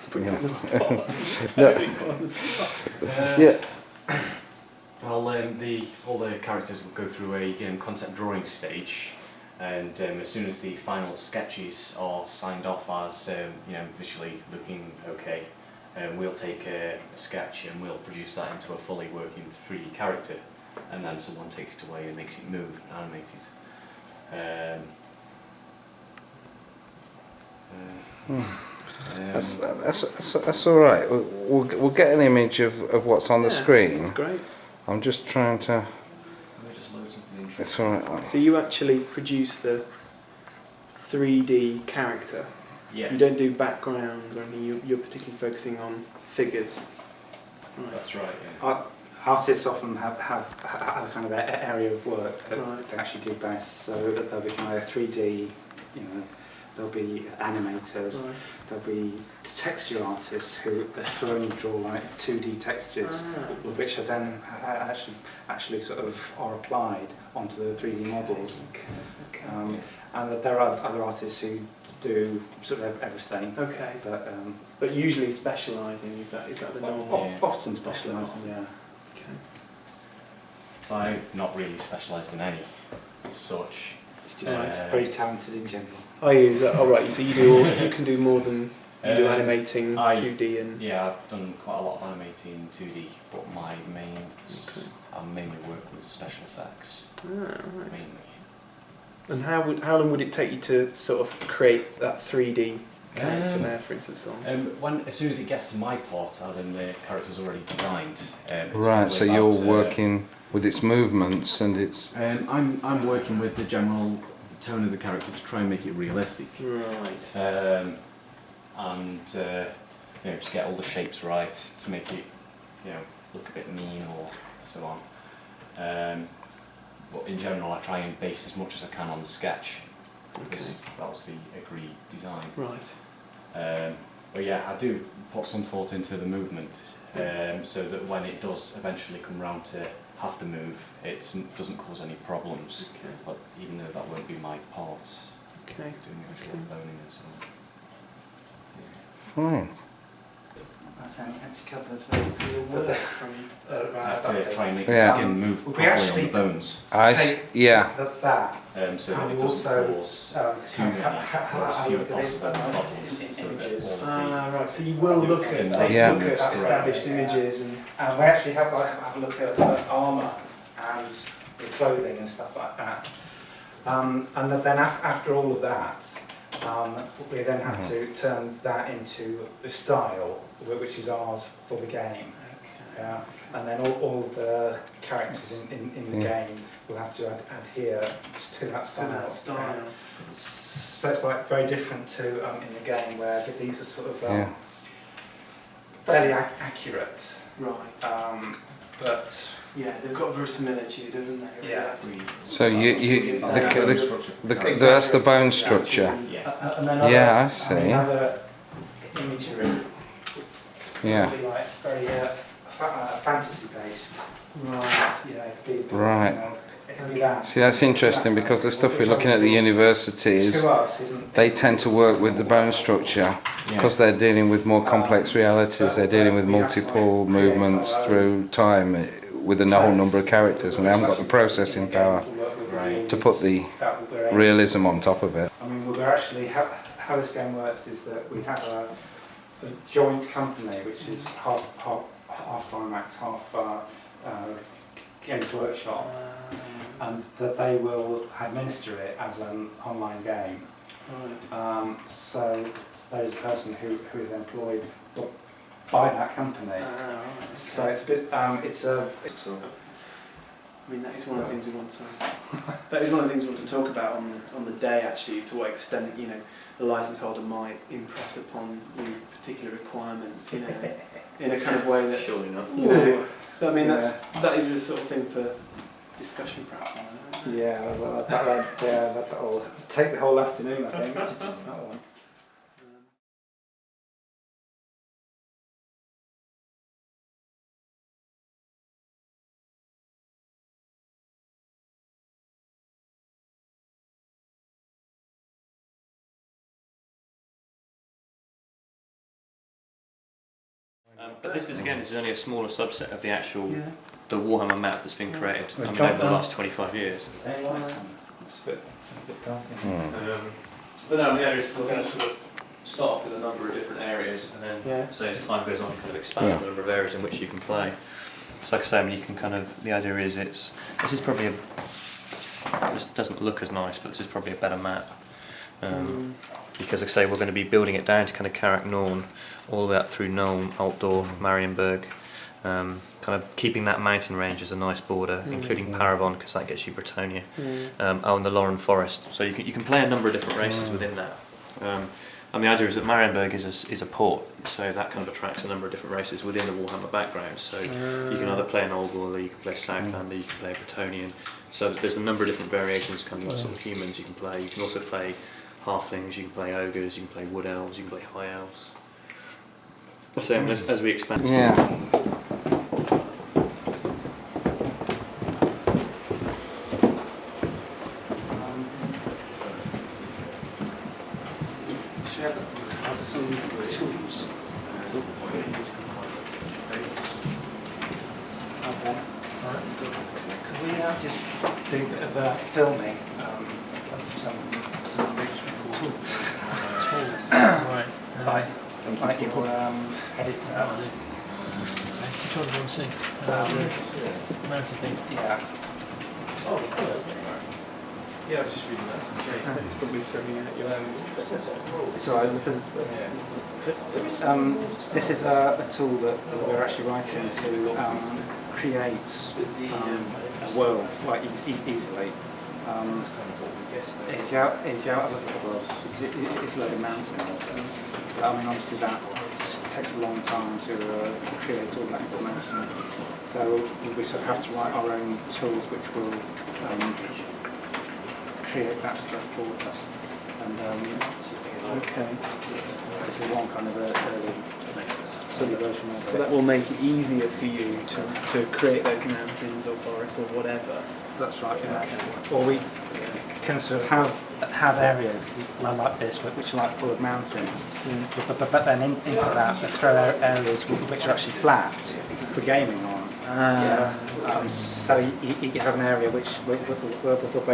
Put you on the spot. Yeah. Well, all the characters will go through a concept drawing stage, and as soon as the final sketches are signed off as visually looking okay, we'll take a sketch and we'll produce that into a fully working 3D character, and then someone takes it away and makes it move and animate it. That's all right. We'll get an image of what's on the screen. That's great. I'm just trying to. Let me just load something interesting. It's all right. So you actually produce the 3D character. Yeah. You don't do backgrounds or anything. You're particularly focusing on figures. Right. That's right. Yeah. Artists often have a kind of area of work that Right. they actually do best. So that they'll be kind of 3D, there'll be animators, Right. there'll be texture artists who only draw like 2D textures, which are then actually sort of are applied onto the 3D models. Okay. And that there are other artists who do sort of everything. Okay. But Usually specialising, is that the norm? often specialising, yeah. Okay. So I've not really specialised in any as such. It's just very talented in general. Oh, is that, right. So you can do more than you do animating 2D and. Yeah, I've done quite a lot of animating in 2D, but I mainly work with special effects. Right. Mainly. And how long would it take you to sort of create that 3D character there, for instance? As soon as it gets to my part, as in the character's already designed. Right. So you're working with its movements and its. I'm working with the general tone of the character to try and make it realistic. Right. And to get all the shapes right, to make it look a bit mean or so on. But in general, I try and base as much as I can on the sketch. Okay. That was the agreed design. Right. But yeah, I do put some thought into the movement, so that when it does eventually come round to have to move, it doesn't cause any problems. Okay. But even though that won't be my part, Okay. doing the actual boning and so on. Fine. That's an empty cupboard. I have to try and make Yeah. the skin move We properly on actually- the bones, Yeah. That. so that And it we doesn't also, cause too many, or as few as possible problems, so that all Right. So you will look at Yeah. established images and. And we actually have a look at armour and the clothing and stuff like that. And then after all of that, we then have to turn that into a style, which is ours for the game. And then all the characters in the game will have to adhere to that style. So it's like very different to in the game where these are sort of fairly accurate. Right. But Yeah, they've got verisimilitude, haven't they? Yeah. So that's the bone structure. Yeah. and then Yeah, I see. Other imagery Yeah. will be like very fantasy based. Right. Right. It'll be that. See, that's interesting because the stuff we're looking at the universities, To us, isn't they tend to work with the bone structure because they're dealing with more complex realities. They're dealing with multiple movements through time with a whole number of characters, and they haven't got the processing power to put the realism on top of it. I mean, we're actually how this game works is that we have a joint company which is half Climax, half Games Workshop, and that they will administer it as an online game. Right. So there is a person who is employed by that company. Right. So it's a bit. It's a. I mean, that is one of the things we want to. That is one of the things we want to talk about on the day. Actually, to what extent the license holder might impress upon you particular requirements, in a kind of way that. Sure enough. So I mean, that is a sort of thing for discussion, perhaps. Yeah, well, that'll take the whole afternoon, I think. Just that one. But this is only a smaller subset of the actual the Warhammer map that's been created. Well, I mean, over the last 25 years. It's a bit dark. But no, the idea is we're going to sort of start off with a number of different areas, and then so as time goes on, kind of expand the number of areas in which you can play. So like I say, I mean, you can kind of, the idea is this is probably this doesn't look as nice, but this is probably a better map. Because like I say, we're going to be building it down to kind of Carrick-Naun, all the way up through Nuln, Altdorf, Marienburg, kind of keeping that mountain range as a nice border, including Parabon, because that gets you Bretonnia, and the Lauren Forest. So you can play a number of different races within that. And the idea is that Marienburg is a port, so that kind of attracts a number of different races within the Warhammer background. So you can either play an Old Warler, you can play Southlander, you can play Bretonian. So there's a number of different variations kind of sort of humans you can play. You can also play halflings, you can play ogres, you can play wood elves, you can play high elves. So as we expand. Some tools. Okay. Could we just do a bit of filming of some tools? Right. Like your editor. Which one do you want to see? Mountain thing. Yeah. Yeah, I was just reading that. It's probably throwing out your own. It's alright. This is a tool that we're actually writing to create a world like easily. If you have a look at the world, it's a load of mountains. I mean, obviously that takes a long time to create all that information. So we sort of have to write our own tools which will create that stuff for us. And Okay. this is one kind of early silly version of it. So that will make it easier for you to create those mountains or forests or whatever. That's right, yeah. Or we can sort of have areas like this, which are like full of mountains, but then into that, throw areas which are actually flat for gaming on. So you have an area where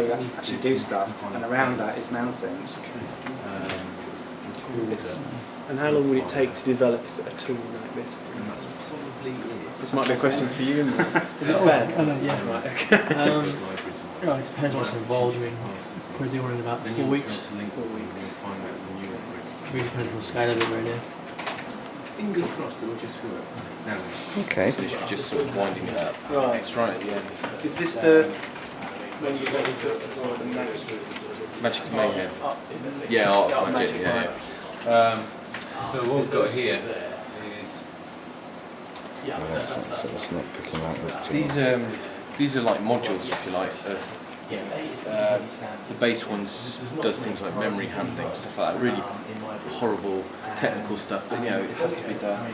you actually do stuff, and around that is mountains. And how long would it take to develop a tool like this, for instance? This might be a question for you. Is it Ben? Yeah. Right, okay. Well, it depends what's involved. I mean, we're doing in about 4 weeks. 4 weeks. Really depends on the scale of it, really. Fingers crossed it'll just work. No, Okay. it's literally just sort of winding it up. Right. It's right at the end. Is this the when you put the magic? Magic Mayhem. Yeah, Art of Magic, yeah. So what we've got here is So it's not picking up. these are like modules, if you like, of the base ones does things like memory handling, stuff like that, really horrible technical stuff, but you know, it has to be done.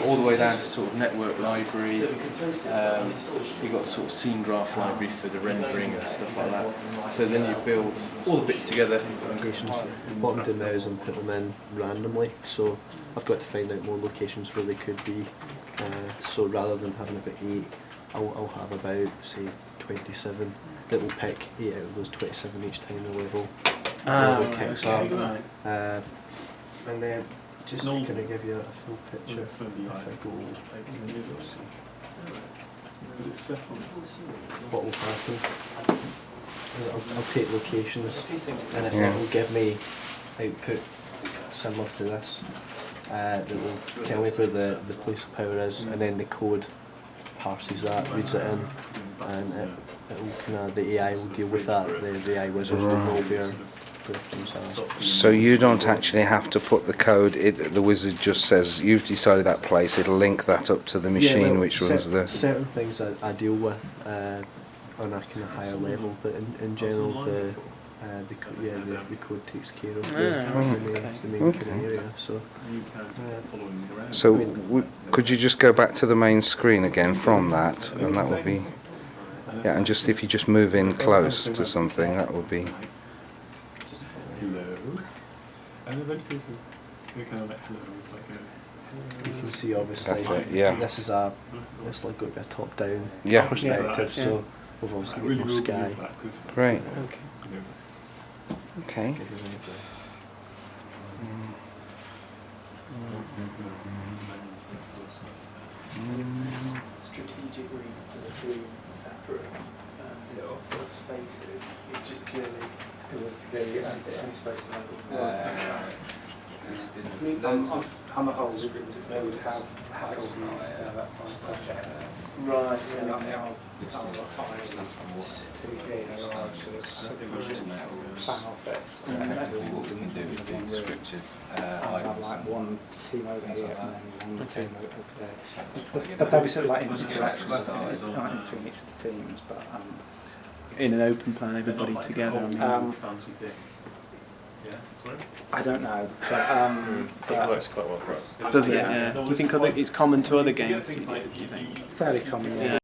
All the way down to sort of network library, you've got sort of scene graph library for the rendering and stuff like that. So then you build all the bits together. What I'm doing now is I'm putting them in randomly, so I've got to find out more locations where they could be. So rather than having about 8, I'll have about, say, 27 that will pick 8 out of those 27 each time the level kicks up. Right. And then just to kind of give you a full picture, if I go, what will happen is I'll take locations, and if it will give me output similar to this, that will tell me where the place of power is, and then the code parses that, reads it in, and it will kind of, the AI will deal with that. The AI wizards will know where themselves. So you don't actually have to put the code, the wizard just says, you've decided that place, it'll link that up to the machine which runs the... Certain things I deal with on a kind of higher level, but in general the code takes care of the main kind of area. So could you just go back to the main screen again from that, and that would be... Yeah, and just if you just move in close to something, that would be... Hello. And the this is kind of like hello, it's like a you can see obviously That's it, yeah. this is like going to be a top down Yeah. perspective, Yeah. so we've obviously got more sky. Great. Okay. Okay. Strategic reason for the three separate sort of spaces. It's just purely. It was the only space available. On the whole, they would have all these project. Right. So like our fan office. Effectively, what we can do is do descriptive items. Like one team over here like and then one team over there. that. But they'll be sort of like interactions in between each of the teams. But In an open plan, everybody together. Fancy things. Yeah, sorry? I don't know. But, It works quite well for us. Does it? Yeah. Do you think it's common to other games? Do you think? fairly common. Yeah.